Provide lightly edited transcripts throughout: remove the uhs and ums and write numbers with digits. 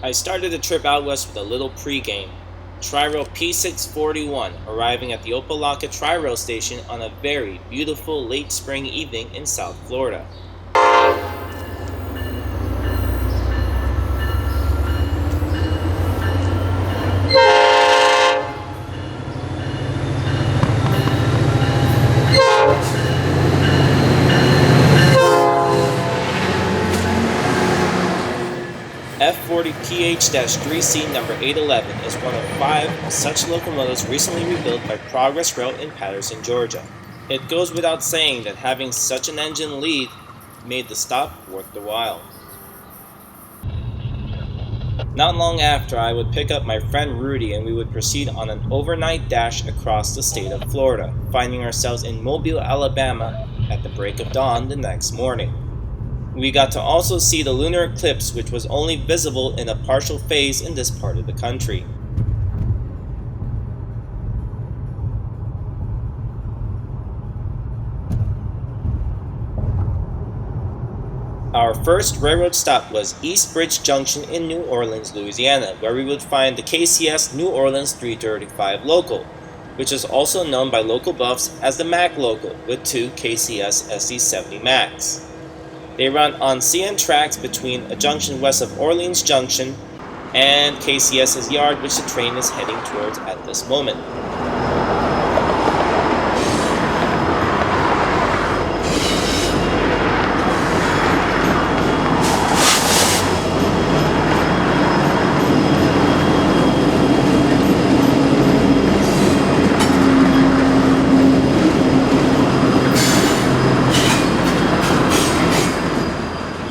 I started the trip out west with a little pregame. Tri-Rail P641 arriving at the Opelika Tri-Rail station on a very beautiful late spring evening in South Florida. F40PH-3C number 811 is one of 5 such locomotives recently rebuilt by Progress Rail in Patterson, Georgia. It goes without saying that having such an engine lead made the stop worth the while. Not long after, I would pick up my friend Rudy and we would proceed on an overnight dash across the state of Florida, finding ourselves in Mobile, Alabama at the break of dawn the next morning. We got to also see the lunar eclipse, which was only visible in a partial phase in this part of the country. Our first railroad stop was East Bridge Junction in New Orleans, Louisiana, where we would find the KCS New Orleans 335 local, which is also known by local buffs as the Mac local, with 2 KCS SD70 Macs. They run on CN tracks between a junction west of Orleans Junction and KCS's yard, which the train is heading towards at this moment.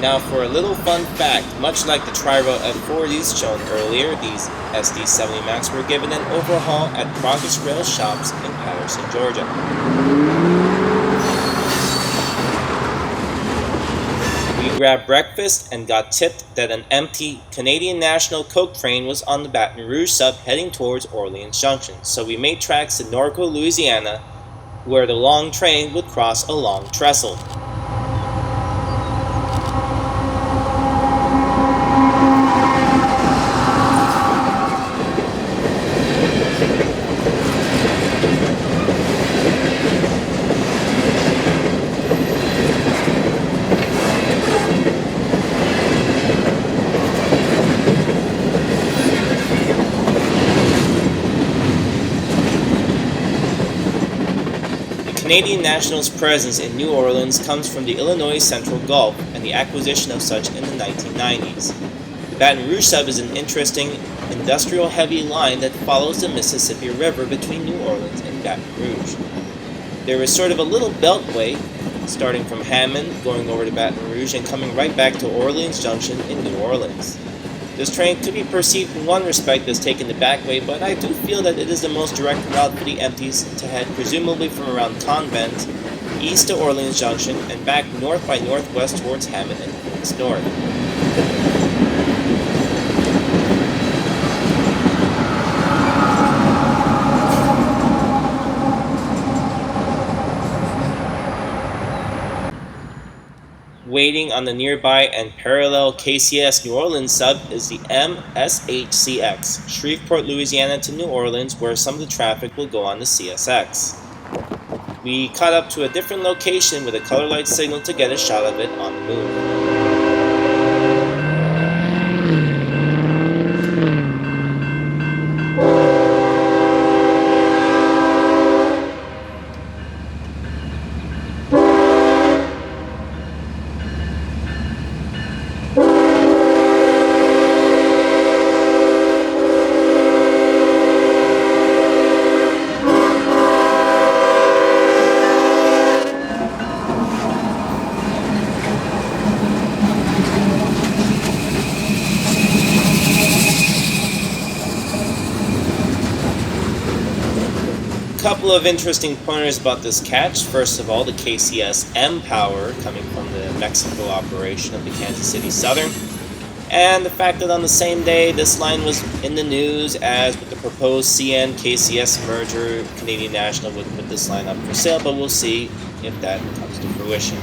Now for a little fun fact, much like the Tri-Rail F40s shown earlier, these SD70 Macs were given an overhaul at Progress Rail shops in Patterson, Georgia. We grabbed breakfast and got tipped that an empty Canadian National Coke train was on the Baton Rouge sub heading towards Orleans Junction, so we made tracks to Norco, Louisiana, where the long train would cross a long trestle. Canadian National's presence in New Orleans comes from the Illinois Central Gulf and the acquisition of such in the 1990s. The Baton Rouge sub is an interesting industrial-heavy line that follows the Mississippi River between New Orleans and Baton Rouge. There is sort of a little beltway, starting from Hammond, going over to Baton Rouge, and coming right back to Orleans Junction in New Orleans. This train could be perceived in one respect as taking the back way, but I do feel that it is the most direct route for the empties to head presumably from around Convent, east to Orleans Junction, and back north by northwest towards Hammond and Queens North. Waiting on the nearby and parallel KCS New Orleans sub is the MSHCX, Shreveport, Louisiana to New Orleans, where some of the traffic will go on the CSX. We caught up to a different location with a color light signal to get a shot of it on the move. Couple of interesting pointers about this catch. First of all, the KCS M power coming from the Mexico operation of the Kansas City Southern, and the fact that on the same day this line was in the news as with the proposed CN KCS merger, Canadian National would put this line up for sale, but we'll see if that comes to fruition.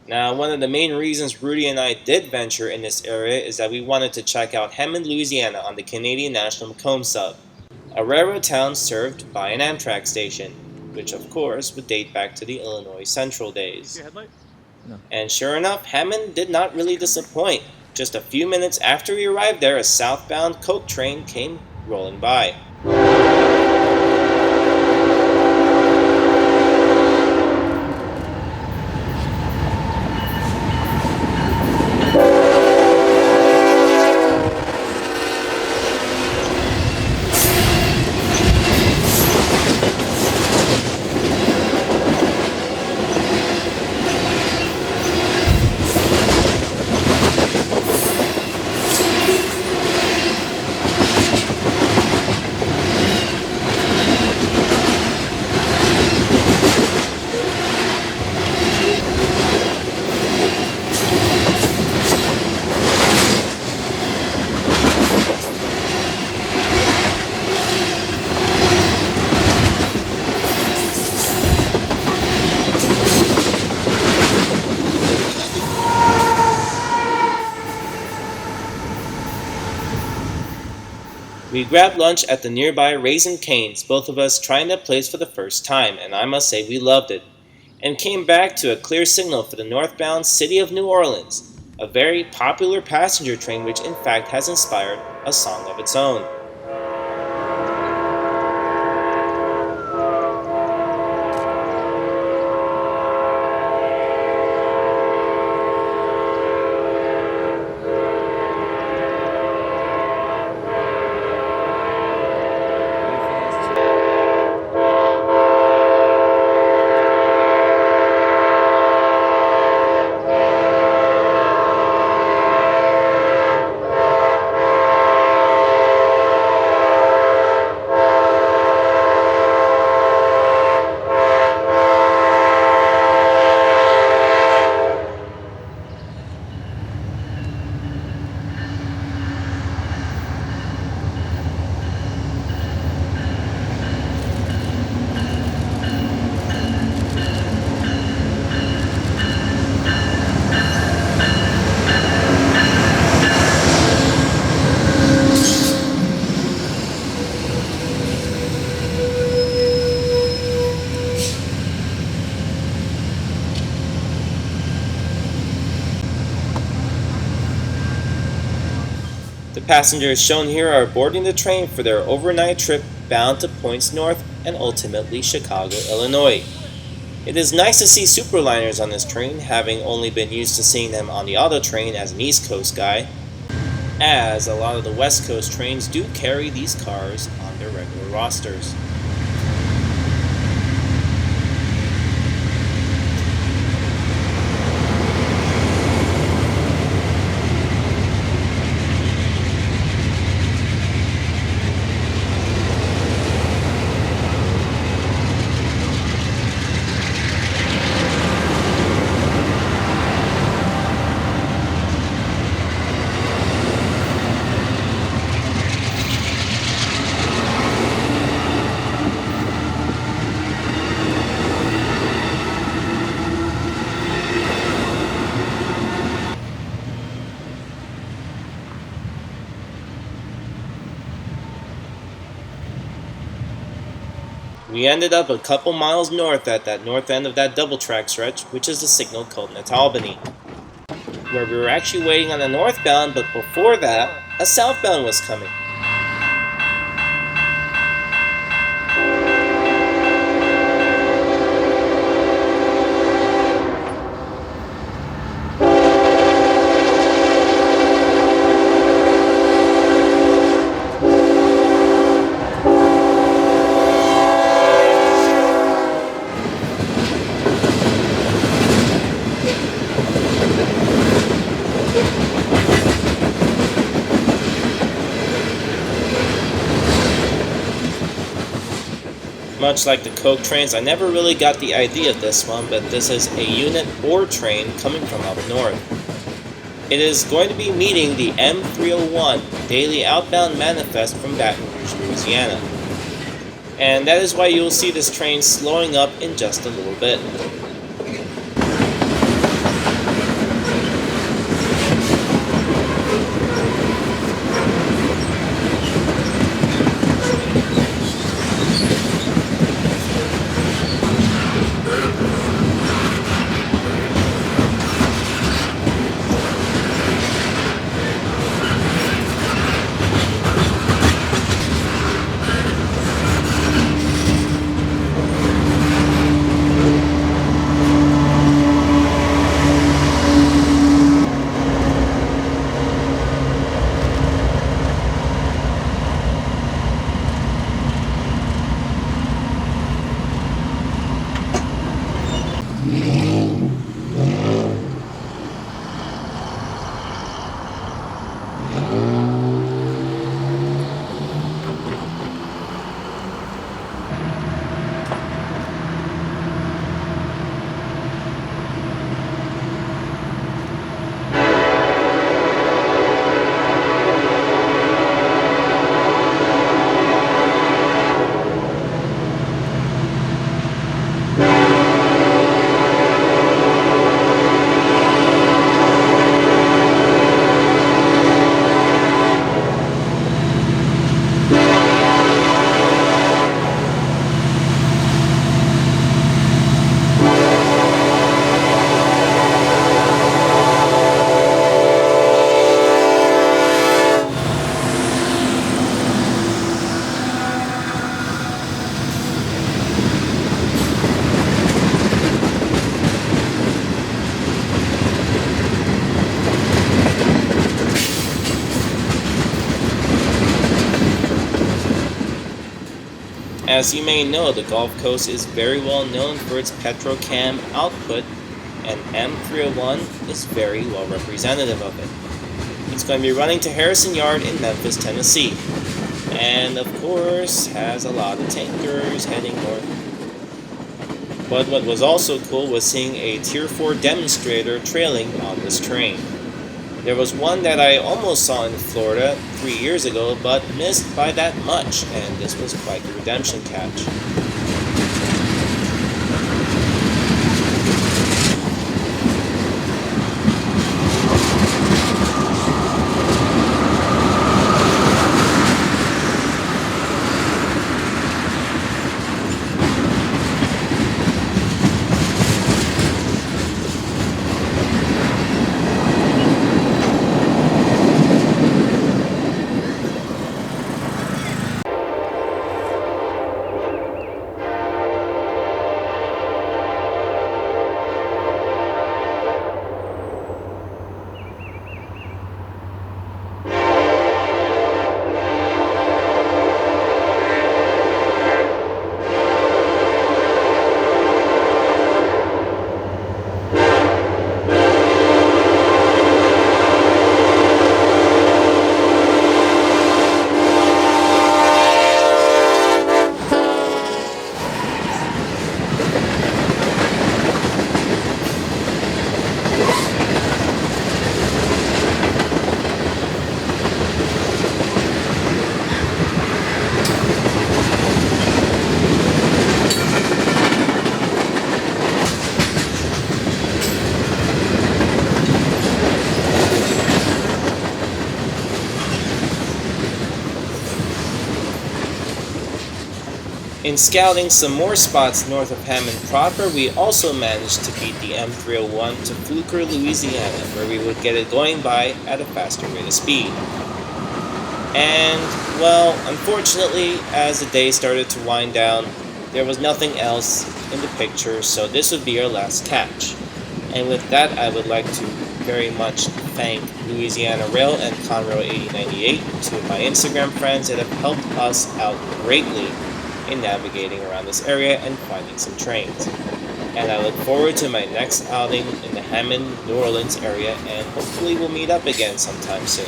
Now, one of the main reasons Rudy and I did venture in this area is that we wanted to check out Hammond, Louisiana on the Canadian National Macomb Sub, a railroad town served by an Amtrak station, which of course would date back to the Illinois Central days. No. And sure enough, Hammond did not really disappoint. Just a few minutes after we arrived there, a southbound coke train came rolling by. We grabbed lunch at the nearby Raisin Cane's, both of us trying that place for the first time, and I must say we loved it, and came back to a clear signal for the northbound City of New Orleans, a very popular passenger train which in fact has inspired a song of its own. The passengers shown here are boarding the train for their overnight trip bound to points north and ultimately Chicago, Illinois. It is nice to see superliners on this train, having only been used to seeing them on the auto train as an East Coast guy, as a lot of the West Coast trains do carry these cars on their regular rosters. We ended up a couple miles north at that north end of that double track stretch, which is the signal coordinate to Albany, where we were actually waiting on a northbound, but before that, a southbound was coming. Much like the coke trains, I never really got the idea of this one, but this is a unit ore train coming from up north. It is going to be meeting the M301 daily outbound manifest from Baton Rouge, Louisiana. And that is why you'll see this train slowing up in just a little bit. As you may know, the Gulf Coast is very well known for its petrochem output, and M301 is very well representative of it. It's going to be running to Harrison Yard in Memphis, Tennessee, and of course has a lot of tankers heading north. But what was also cool was seeing a Tier 4 demonstrator trailing on this train. There was one that I almost saw in Florida 3 years ago, but missed by that much, and this was quite the redemption catch. In scouting some more spots north of Hammond proper, we also managed to beat the M301 to Fluker, Louisiana, where we would get it going by at a faster rate of speed. And, well, unfortunately, as the day started to wind down, there was nothing else in the picture, so this would be our last catch. And with that, I would like to very much thank Louisiana Rail and Conrail 8098, two of my Instagram friends that have helped us out greatly in navigating around this area and finding some trains. And I look forward to my next outing in the Hammond, New Orleans area, and hopefully we'll meet up again sometime soon.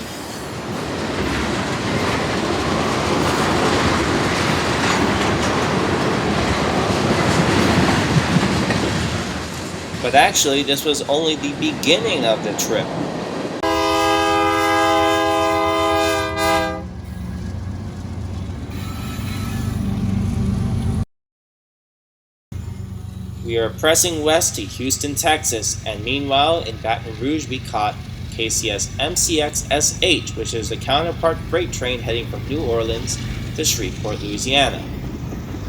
But actually, this was only the beginning of the trip. We are pressing west to Houston, Texas, and meanwhile in Baton Rouge we caught KCS MCX SH, which is the counterpart freight train heading from New Orleans to Shreveport, Louisiana.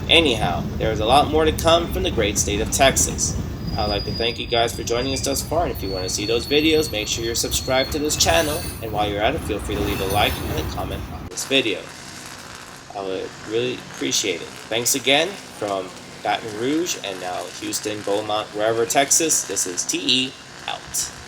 Anyhow, there is a lot more to come from the great state of Texas. I'd like to thank you guys for joining us thus far, and if you want to see those videos, make sure you're subscribed to this channel, and while you're at it, feel free to leave a like and a comment on this video. I would really appreciate it. Thanks again from Baton Rouge, and now Houston, Beaumont, wherever, Texas. This is TE, out.